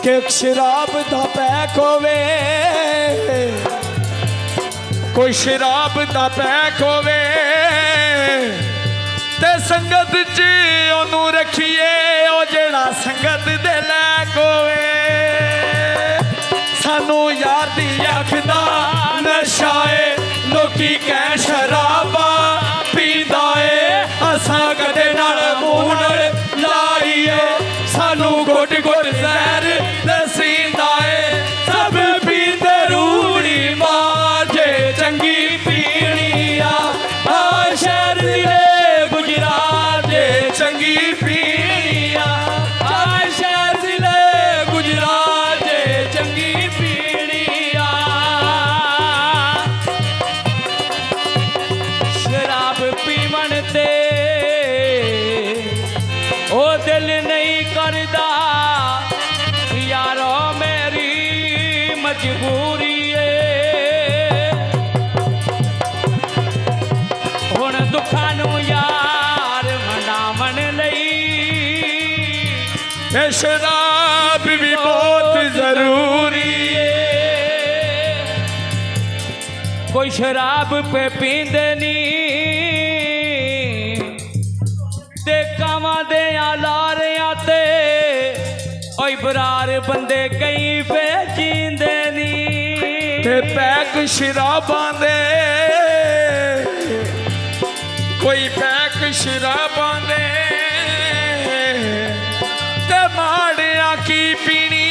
कि शराब दा पैक होवे, कोई शराब दा पैक होवे ते संगत च ओनू रखिए ओ जेड़ा संगत दे लैक होवे। सानू यार दी अखदा नशा है, लोकी कह शराबा पींदा है, असां कदे नाल मूंह लाईए, सानू घुट घुट जहर दसींदा है। सब पींदे रूड़ी मार जे चंगी पीनी आ शहर दिले गुजरात जे चंगी पीनी आ शहर दिले गुजरात जे चंगी पीनी आ। शराब पीवन ते ओ दिल नहीं करदा यारो मेरी मजबूरी है, हुण दुखां नूं यार मनावन लई शराब भी बहुत जरूरी है। कोई शराब पे पींदे नी ते कावां दे लारियां ते ओए बरार बंदे कई बेचींदे नी ते पैक शराबां दे, कोई पैक शराबां दे ते माड़ियां की पीनी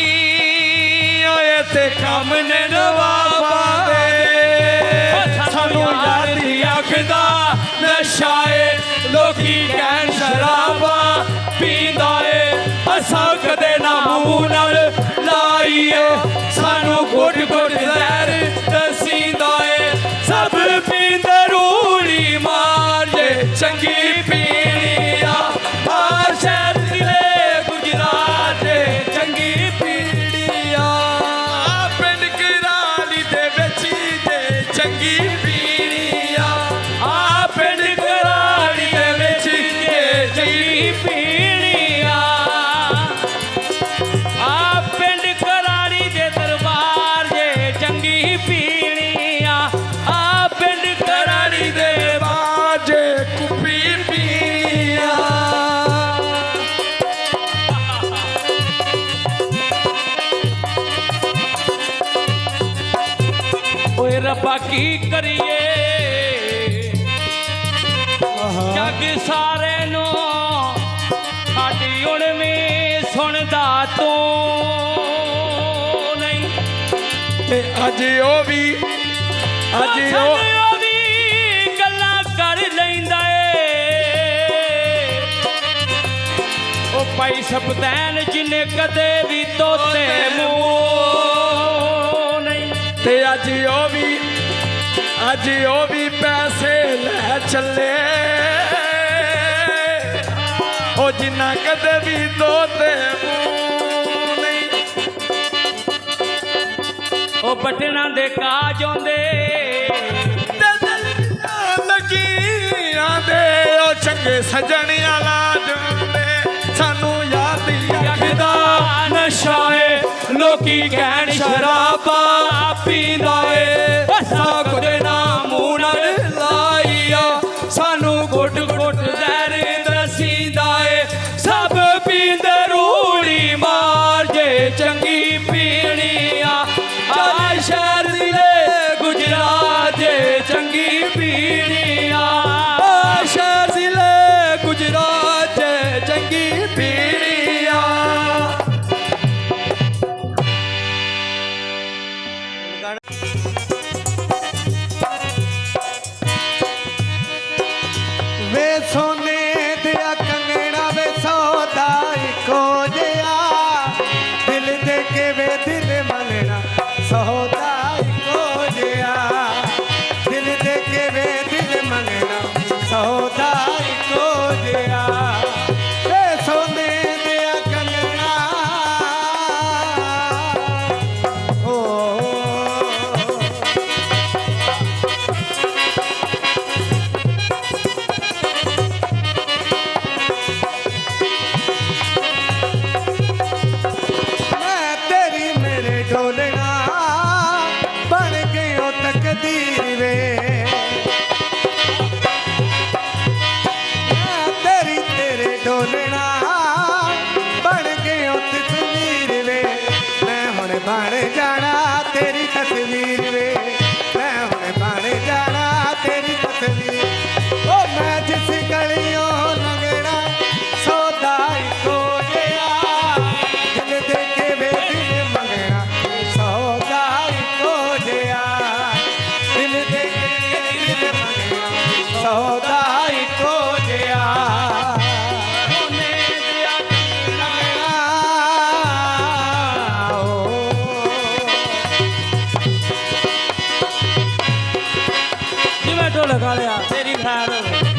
ओए ते कम ने नवाबां दे। सानू यार दी अखदा नशा है, लोकी कहन शराबा पींदा है, असां कदे ना मूंह नाल लाईए, सानू घुट घुट जहर दसींदा है। सब पींदे रूड़ी मार जे चंगी पीनी आ शहर दिले गुजरात जे चंगी पीनी आ। पिंड कराली दे विच जे चंगी पीनी आ पिंड कराली दे विच जे चंगी पीनी आ पिंड कराली दे दरबार जे चंगी पीनी आ पिंड कराली दे बार जे कुपी पीनी आ। ओए रब्बा की करिए जग सारे नो साडी हुण भी सुनदा तू नहीं ते अज ओ भी गल्लां कर लैंदा ए ओ भाई सपतैन जिन्ने कदे भी तोते मूंह नहीं ते अज ओ भी पैसे लै चले ओ जिन्ना कदे भी तोते मूंह नहीं। ओ बटना दे काज आंदे लगियां दे ओ चंगे सजनियां लाज आंदे। सानू याद अखदा नशा है, लोकी कहन शराबा पींदा है, असां कदे ना मूंह नाल लाईया, सानू घुट घुट जहर दसींदा है। सब पींदे रूड़ी मार जे चंगी पीनी आ शहर दिले गुजरात जे चंगी पीनी आ शहर दिले गुजरात जे चंगी पीनी आ। ਗਲੀਆਂ ਲੰਘਣਾ ਸੌਦਾ ਇੱਕੋ ਜਿਹਾ ਦਿਲ ਦੇ ਕੇ ਵੇ ਦਿਲ ਮੰਗਣਾ ਸੌਦਾ ਇੱਕੋ ਜਿਹਾ ਦਿਲ ਦੇ ਕੇ ਦਿਲ ਮੰਗਣਾ ਸੌਦਾ ਇੱਕੋ ਜਿਹਾ ਉਹਨੇ ਦਿਆ ਲੰਘਣਾ ਜਿਵੇਂ ਢੋਲ ਖਾ ਲਿਆ ਤੇਰੀ ਖੈਰ ਹੋਵੇ